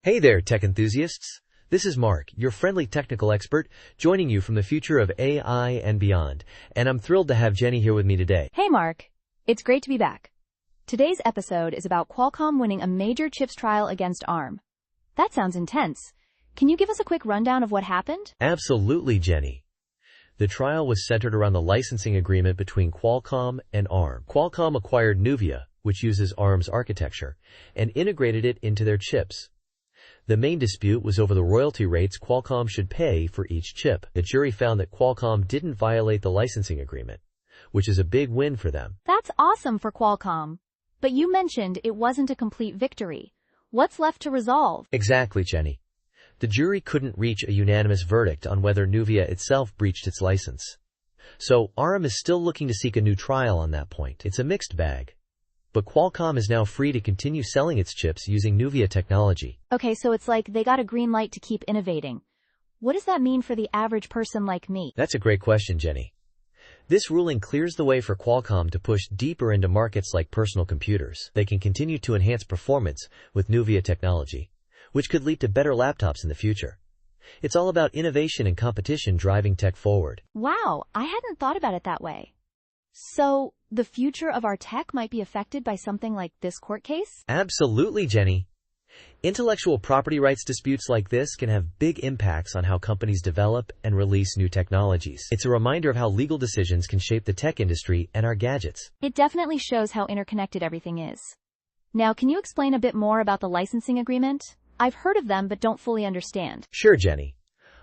Hey there, tech enthusiasts. This is Mark, your friendly technical expert, joining you from the future of AI and beyond. And I'm thrilled to have Jenny here with me today. Hey Mark, it's great to be back. Today's episode is about Qualcomm winning a major chips trial against ARM. That sounds intense. Can you give us a quick rundown of what happened? Absolutely, Jenny. The trial was centered around the licensing agreement between Qualcomm and ARM. Qualcomm acquired Nuvia, which uses ARM's architecture, and integrated it into their chips. The main dispute was over the royalty rates Qualcomm should pay for each chip. The jury found that Qualcomm didn't violate the licensing agreement, which is a big win for them. That's awesome for Qualcomm. But you mentioned it wasn't a complete victory. What's left to resolve? Exactly, Jenny. The jury couldn't reach a unanimous verdict on whether Nuvia itself breached its license. So ARM is still looking to seek a new trial on that point. It's a mixed bag. But Qualcomm is now free to continue selling its chips using Nuvia technology. Okay, so it's like they got a green light to keep innovating. What does that mean for the average person like me? That's a great question, Jenny. This ruling clears the way for Qualcomm to push deeper into markets like personal computers. They can continue to enhance performance with Nuvia technology, which could lead to better laptops in the future. It's all about innovation and competition driving tech forward. Wow, I hadn't thought about it that way. So, the future of our tech might be affected by something like this court case? Absolutely, Jenny. Intellectual property rights disputes like this can have big impacts on how companies develop and release new technologies. It's a reminder of how legal decisions can shape the tech industry and our gadgets. It definitely shows how interconnected everything is. Now, can you explain a bit more about the licensing agreement? I've heard of them but don't fully understand. Sure, Jenny.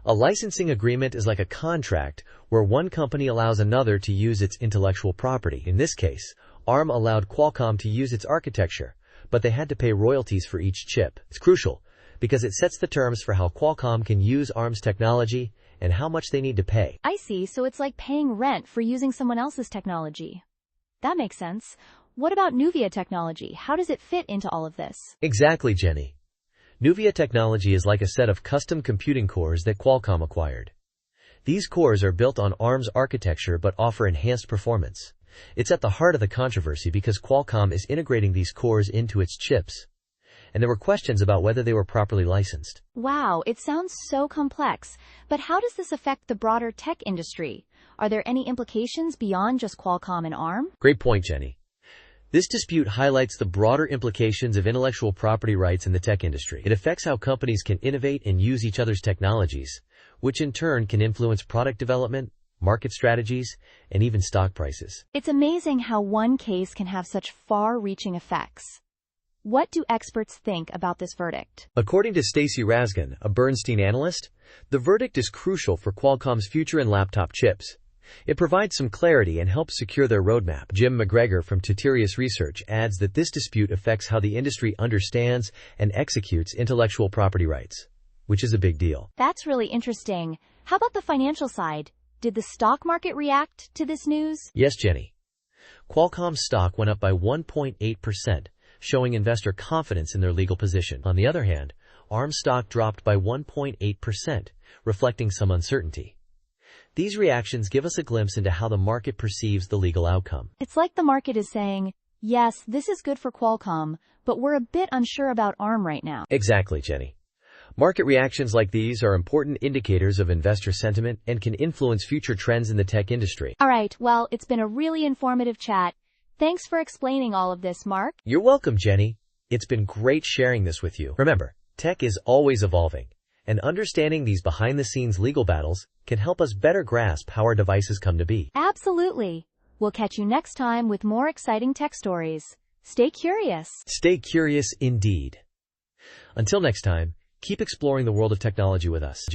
A licensing agreement is like a contract where one company allows another to use its intellectual property. In this case, ARM allowed Qualcomm to use its architecture, but they had to pay royalties for each chip. It's crucial because it sets the terms for how Qualcomm can use ARM's technology and how much they need to pay. I see, so it's like paying rent for using someone else's technology. That makes sense. What about Nuvia technology? How does it fit into all of this? Exactly, Jenny. Nuvia technology is like a set of custom computing cores that Qualcomm acquired. These cores are built on ARM's architecture but offer enhanced performance. It's at the heart of the controversy because Qualcomm is integrating these cores into its chips. And there were questions about whether they were properly licensed. Wow, it sounds so complex. But how does this affect the broader tech industry? Are there any implications beyond just Qualcomm and ARM? Great point, Jenny. This dispute highlights the broader implications of intellectual property rights in the tech industry. It affects how companies can innovate and use each other's technologies, which in turn can influence product development, market strategies, and even stock prices. It's amazing how one case can have such far-reaching effects. What do experts think about this verdict? According to Stacy Rasgon, a Bernstein analyst, the verdict is crucial for Qualcomm's future in laptop chips. It provides some clarity and helps secure their roadmap. Jim McGregor from Tutirius Research adds that this dispute affects how the industry understands and executes intellectual property rights, which is a big deal. That's really interesting. How about the financial side? Did the stock market react to this news? Yes, Jenny. Qualcomm's stock went up by 1.8%, showing investor confidence in their legal position. On the other hand, ARM stock dropped by 1.8%, reflecting some uncertainty. These reactions give us a glimpse into how the market perceives the legal outcome. It's like the market is saying, yes, this is good for Qualcomm, but we're a bit unsure about ARM right now. Exactly, Jenny. Market reactions like these are important indicators of investor sentiment and can influence future trends in the tech industry. All right, well, it's been a really informative chat. Thanks for explaining all of this, Mark. You're welcome, Jenny. It's been great sharing this with you. Remember, tech is always evolving, and understanding these behind-the-scenes legal battles can help us better grasp how our devices come to be. Absolutely. We'll catch you next time with more exciting tech stories. Stay curious. Stay curious indeed. Until next time, keep exploring the world of technology with us.